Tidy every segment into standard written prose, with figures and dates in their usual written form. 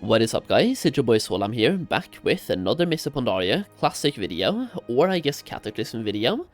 What is up guys, it's your boy Solheim here, back with another Mists of Pandaria Classic video, or I guess Cataclysm video.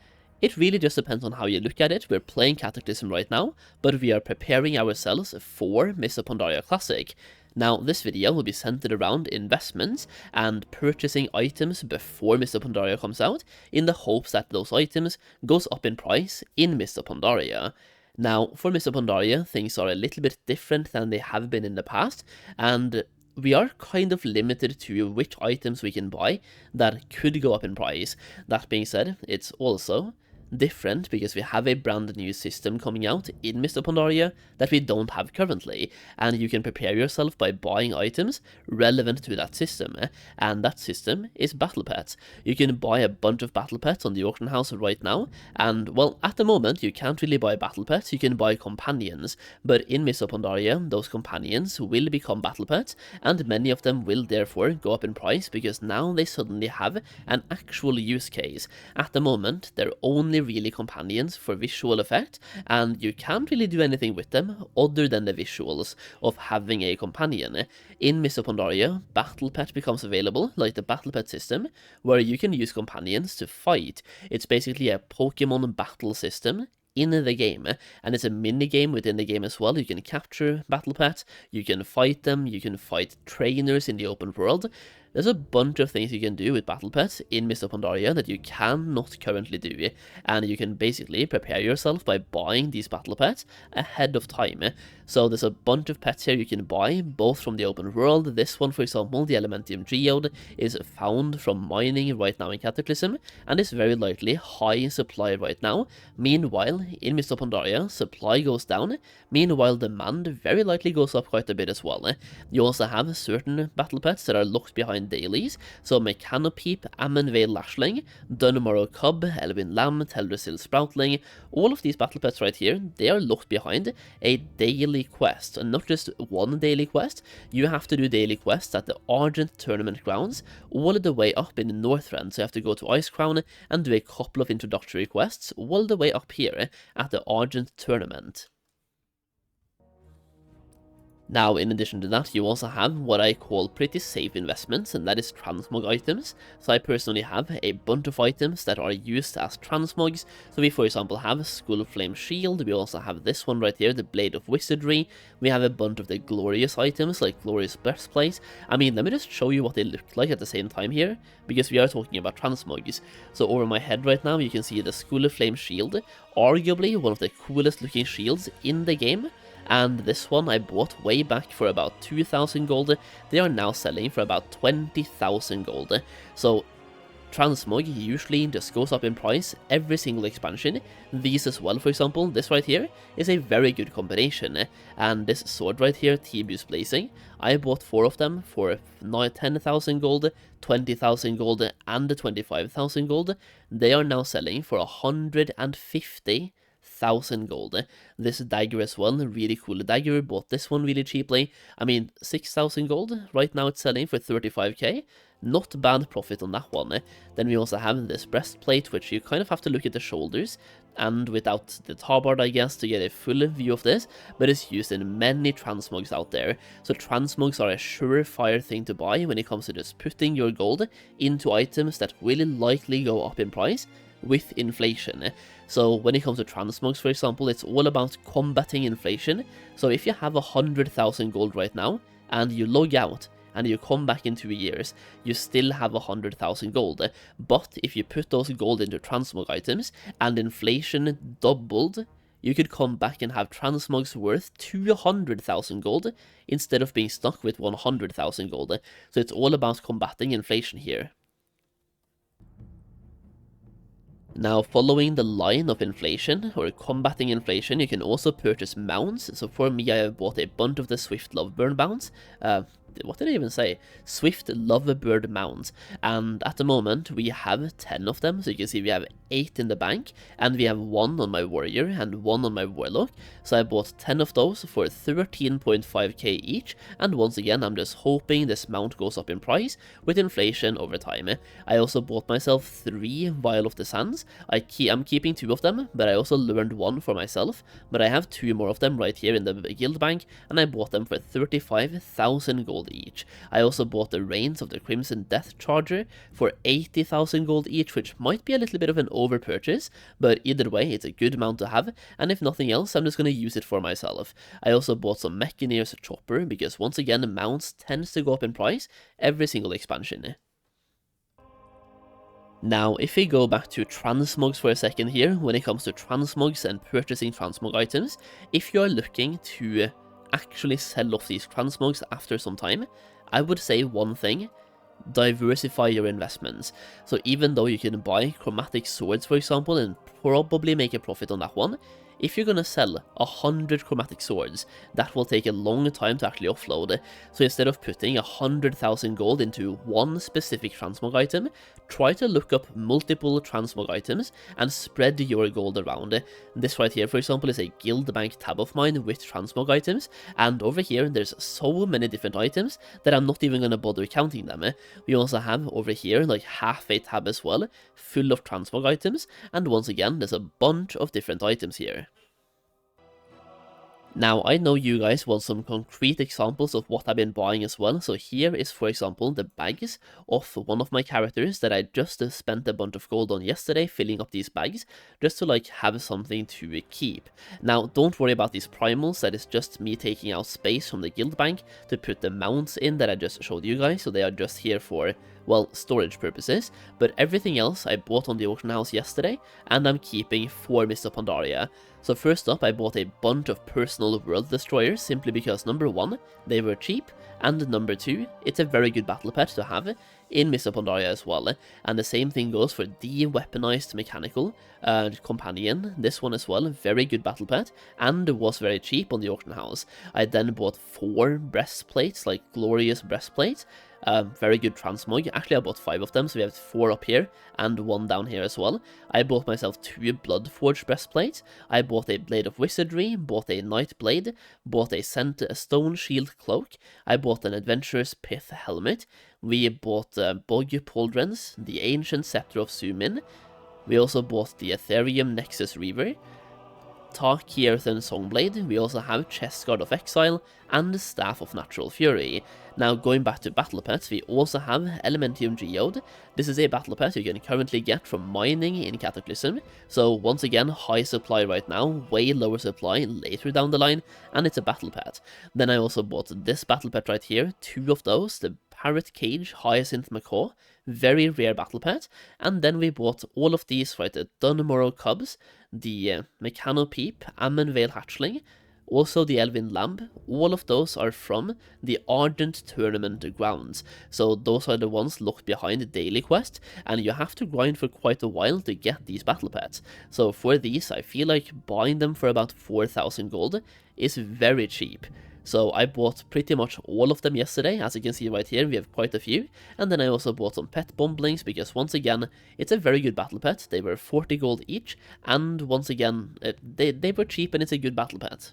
It really just depends on how you look at it. We're playing Cataclysm right now, but we are preparing ourselves for Mists of Pandaria Classic. Now, this video will be centered around investments and purchasing items before Mists of Pandaria comes out, in the hopes that those items goes up in price in Mists of Pandaria. Now, for Mists of Pandaria, things are a little bit different than they have been in the past, and we are kind of limited to which items we can buy that could go up in price. That being said, it's also different because we have a brand new system coming out in Mists of Pandaria that we don't have currently, and you can prepare yourself by buying items relevant to that system, and that system is battle pets. You can buy a bunch of battle pets on the auction house right now, and well, at the moment you can't really buy battle pets, you can buy companions, but in Mists of Pandaria those companions will become battle pets, and many of them will therefore go up in price because now they suddenly have an actual use case. At the moment they're only really companions for visual effect, and you can't really do anything with them other than the visuals of having a companion. In Mists of Pandaria, battle pet becomes available, like the battle pet system, where you can use companions to fight. It's basically a Pokemon battle system in the game, and it's a mini game within the game as well. You can capture battle pets, you can fight them, you can fight trainers in the open world. There's a bunch of things you can do with battle pets in Mists of Pandaria that you cannot currently do, and you can basically prepare yourself by buying these battle pets ahead of time. So there's a bunch of pets here you can buy, both from the open world. This one, for example, the Elementium Geode, is found from mining right now in Cataclysm, and is very likely high in supply right now. Meanwhile, in Mists of Pandaria, supply goes down, meanwhile demand very likely goes up quite a bit as well. You also have certain battle pets that are locked behind dailies, so Mechanopeep, Ammonvale Lashling, Dunmorrow Cub, Elwyn Lamb, Teldrassil Sproutling, all of these battle pets right here, they are locked behind a daily quest, and not just one daily quest. You have to do daily quests at the Argent Tournament grounds, all the way up in the Northrend, so you have to go to Icecrown and do a couple of introductory quests all the way up here at the Argent Tournament. Now, in addition to that, you also have what I call pretty safe investments, and that is transmog items. So I personally have a bunch of items that are used as transmogs. So we, for example, have Skullflame Shield, we also have this one right here, the Blade of Wizardry, we have a bunch of the glorious items, like Glorious Breastplate. I mean, let me just show you what they look like at the same time here, because we are talking about transmogs. So over my head right now, you can see the Skullflame Shield, arguably one of the coolest looking shields in the game. And this one I bought way back for about 2,000 gold. They are now selling for about 20,000 gold. So transmog usually just goes up in price every single expansion. These as well, for example, this right here is a very good combination. And this sword right here, Tibius Blazing, I bought 4 of them for 10,000 gold, 20,000 gold, and 25,000 gold. They are now selling for 150,000 gold. This dagger as well, really cool dagger, bought this one really cheaply. I mean, 6,000 gold, right now it's selling for 35k, not bad profit on that one. Then we also have this breastplate, which you kind of have to look at the shoulders, and without the tabard, I guess, to get a full view of this, but it's used in many transmogs out there. So transmogs are a surefire thing to buy when it comes to just putting your gold into items that will likely go up in price with inflation. So when it comes to transmogs, for example, it's all about combating inflation. So if you have 100,000 gold right now, and you log out, and you come back in 2 years, you still have 100,000 gold. But if you put those gold into transmog items, and inflation doubled, you could come back and have transmogs worth 200,000 gold, instead of being stuck with 100,000 gold. So it's all about combating inflation here. Now, following the line of inflation, or combating inflation, you can also purchase mounts. So for me, I have bought a bunch of the Swift Lovebird mounts. What did I even say? Swift Lovebird mounts. And at the moment, we have 10 of them. So you can see we have 8 in the bank, and we have 1 on my warrior and 1 on my warlock. So I bought 10 of those for 13.5k each. And once again, I'm just hoping this mount goes up in price with inflation over time. I also bought myself 3 Vial of the Sands. I'm keeping 2 of them, but I also learned 1 for myself. But I have 2 more of them right here in the guild bank, and I bought them for 35,000 gold gold each. I also bought the Reigns of the Crimson Death Charger for 80,000 gold each, which might be a little bit of an overpurchase, but either way, it's a good amount to have, and if nothing else, I'm just going to use it for myself. I also bought some Mechanier's Chopper, because once again, mounts tends to go up in price every single expansion. Now, if we go back to transmogs for a second here, when it comes to transmogs and purchasing transmog items, if you are looking to actually sell off these transmogs after some time, I would say one thing: diversify your investments. So even though you can buy chromatic swords, for example, and probably make a profit on that one, if you're gonna sell 100 chromatic swords, that will take a long time to actually offload. So instead of putting 100,000 gold into one specific transmog item, try to look up multiple transmog items and spread your gold around. This right here, for example, is a guild bank tab of mine with transmog items, and over here there's so many different items that I'm not even gonna bother counting them. We also have over here like half a tab as well, full of transmog items, and once again there's a bunch of different items here. Now, I know you guys want some concrete examples of what I've been buying as well, so here is, for example, the bags of one of my characters that I just spent a bunch of gold on yesterday, filling up these bags, just to like have something to keep. Now, don't worry about these primals, that is just me taking out space from the guild bank to put the mounts in that I just showed you guys, so they are just here for, well, storage purposes, but everything else I bought on the auction house yesterday, and I'm keeping for Mists of Pandaria. So first up, I bought a bunch of personal world destroyers, simply because number one, they were cheap, and number two, it's a very good battle pet to have in Mists of Pandaria as well. And the same thing goes for the weaponized mechanical companion, this one as well, very good battle pet, and was very cheap on the auction house. I then bought 4 breastplates, like glorious breastplates, very good transmog. Actually, I bought 5 of them, so we have 4 up here and 1 down here as well. I bought myself 2 Bloodforged breastplates. I bought a Blade of Wizardry, bought a Night Blade, bought a Stone Shield cloak. I bought an Adventurer's Pith helmet. We bought Bog Pauldrons, the Ancient Scepter of Sumin. We also bought the Ethereum Nexus Reaver, Tarkirthan Songblade. We also have Chestguard of Exile and Staff of Natural Fury. Now, going back to battle pets, we also have Elementium Geode. This is a battle pet you can currently get from mining in Cataclysm. So once again, high supply right now, way lower supply later down the line, and it's a battle pet. Then I also bought this battle pet right here, 2 of those, the Parrot Cage Hyacinth Macaw, very rare battle pet. And then we bought all of these, right, the Dunmorrow Cubs, the Mechanopeep, Ammonvale Hatchling, also the Elven Lamb. All of those are from the Ardent Tournament grounds, so those are the ones locked behind the daily quest, and you have to grind for quite a while to get these battle pets. So for these, I feel like buying them for about 4,000 gold is very cheap. So I bought pretty much all of them yesterday. As you can see right here, we have quite a few. And then I also bought some pet bomblings, because once again, it's a very good battle pet. They were 40 gold each, and once again, they were cheap and it's a good battle pet.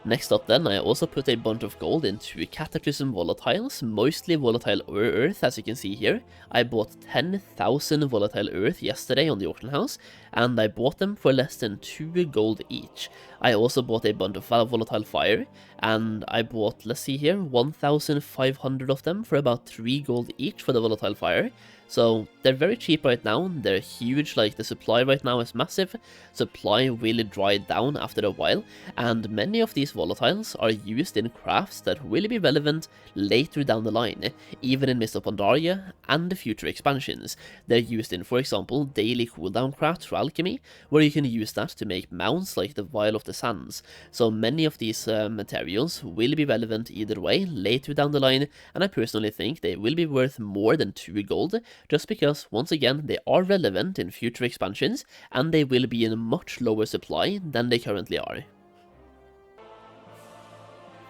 Next up then, I also put a bunch of gold into Cataclysm volatiles, mostly volatile earth, as you can see here. I bought 10,000 volatile earth yesterday on the auction house, and I bought them for less than 2 gold each. I also bought a bunch of volatile fire, and I bought, let's see here, 1,500 of them for about 3 gold each for the volatile fire. So they're very cheap right now, they're huge, like the supply right now is massive, supply really dried down after a while, and many of these volatiles are used in crafts that will be relevant later down the line, even in Mists of Pandaria and the future expansions. They're used in, for example, daily cooldown crafts for alchemy, where you can use that to make mounts like the Vial of the Sands. So many of these materials will be relevant either way later down the line, and I personally think they will be worth more than 2 gold, just because, once again, they are relevant in future expansions, and they will be in much lower supply than they currently are.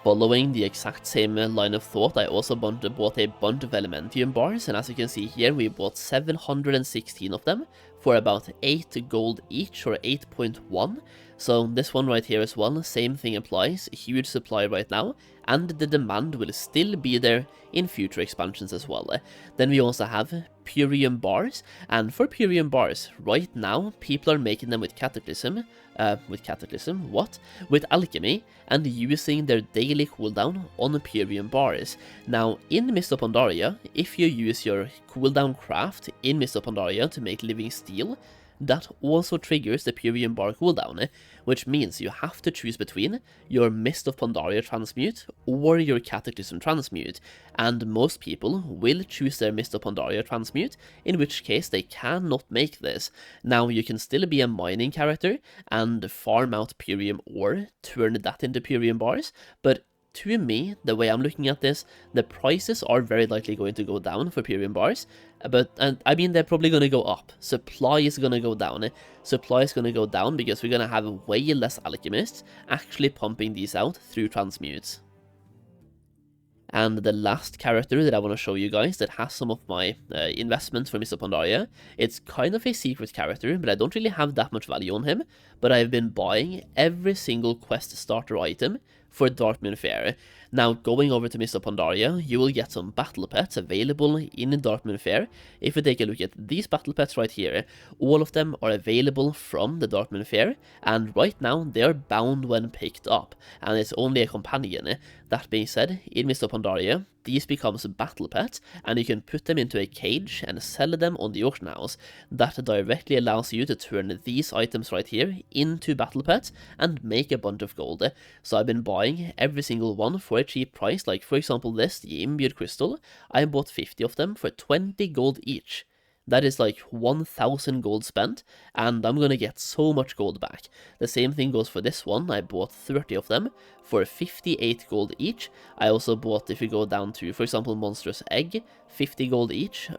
Following the exact same line of thought, I also bought a bunch of Elementium bars, and as you can see here, we bought 716 of them for about 8 gold each, or 8.1. So this one right here as well, same thing applies, huge supply right now, and the demand will still be there in future expansions as well. Then we also have Purium bars, and for Purium bars, right now, people are making them with Cataclysm, with Cataclysm, what? With Alchemy, and using their daily cooldown on premium bars. Now, in Mists of Pandaria, if you use your cooldown craft in Mists of Pandaria to make living steel, that also triggers the premium bar cooldown, which means you have to choose between your Mist of Pandaria transmute or your Cataclysm transmute, and most people will choose their Mist of Pandaria transmute, in which case they cannot make this. Now, you can still be a mining character and farm out premium ore, turn that into premium bars, but to me, the way I'm looking at this, the prices are very likely going to go down for premium bars, but I mean they're probably going to go up. Supply is going to go down. Supply is going to go down because we're going to have way less alchemists actually pumping these out through transmutes. And the last character that I want to show you guys that has some of my investments for Mists of Pandaria, it's kind of a secret character, but I don't really have that much value on him, but I've been buying every single quest starter item for Darkmoon Faire. Now, going over to Mists of Pandaria, you will get some battle pets available in Darkmoon Faire. If you take a look at these battle pets right here, all of them are available from the Darkmoon Faire, and right now they are bound when picked up, and it's only a companion. That being said, in Mists of Pandaria, these becomes battle pets, and you can put them into a cage and sell them on the auction house. That directly allows you to turn these items right here into battle pets and make a bunch of gold. So I've been buying every single one for a cheap price, like for example this, the Imbued Crystal. I bought 50 of them for 20 gold each. That is like 1,000 gold spent, and I'm gonna get so much gold back. The same thing goes for this one. I bought 30 of them for 58 gold each. I also bought, if you go down to, for example, Monstrous Egg, 50 gold each,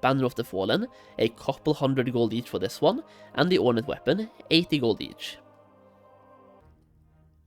Banner of the Fallen, a couple hundred gold each for this one, and the Ornate Weapon, 80 gold each.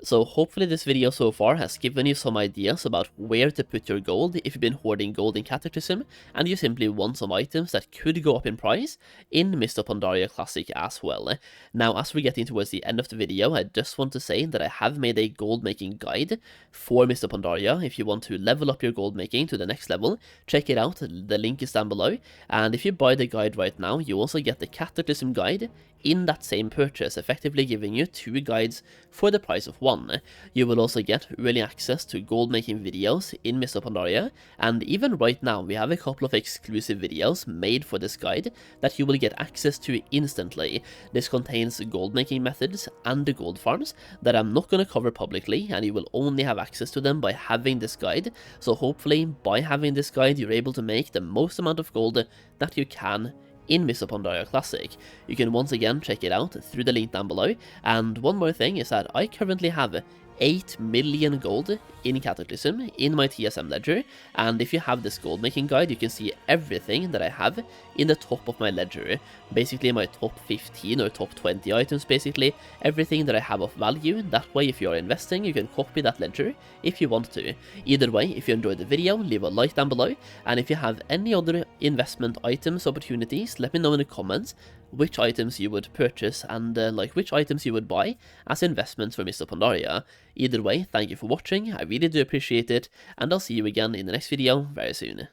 So hopefully this video so far has given you some ideas about where to put your gold if you've been hoarding gold in Cataclysm and you simply want some items that could go up in price in Mists of Pandaria Classic as well. Now, as we're getting towards the end of the video, I just want to say that I have made a gold making guide for Mists of Pandaria. If you want to level up your gold making to the next level, check it out, the link is down below. And if you buy the guide right now, you also get the Cataclysm guide in that same purchase, effectively giving you 2 guides for the price of 1. You will also get early access to gold making videos in Mists of Pandaria, and even right now we have a couple of exclusive videos made for this guide that you will get access to instantly. This contains gold making methods and the gold farms that I'm not going to cover publicly, and you will only have access to them by having this guide. So hopefully by having this guide you're able to make the most amount of gold that you can in Mists of Pandaria Classic. You can once again check it out through the link down below, and one more thing is that I currently have 8 million gold in Cataclysm in my TSM ledger, and if you have this gold making guide you can see everything that I have in the top of my ledger, basically my top 15 or top 20 items, basically everything that I have of value. That way if you are investing you can copy that ledger if you want to. Either way, if you enjoyed the video, leave a like down below, and if you have any other investment items opportunities, let me know in the comments which items you would purchase and like which items you would buy as investments for Mists of Pandaria. Either way, thank you for watching, I really do appreciate it, and I'll see you again in the next video very soon.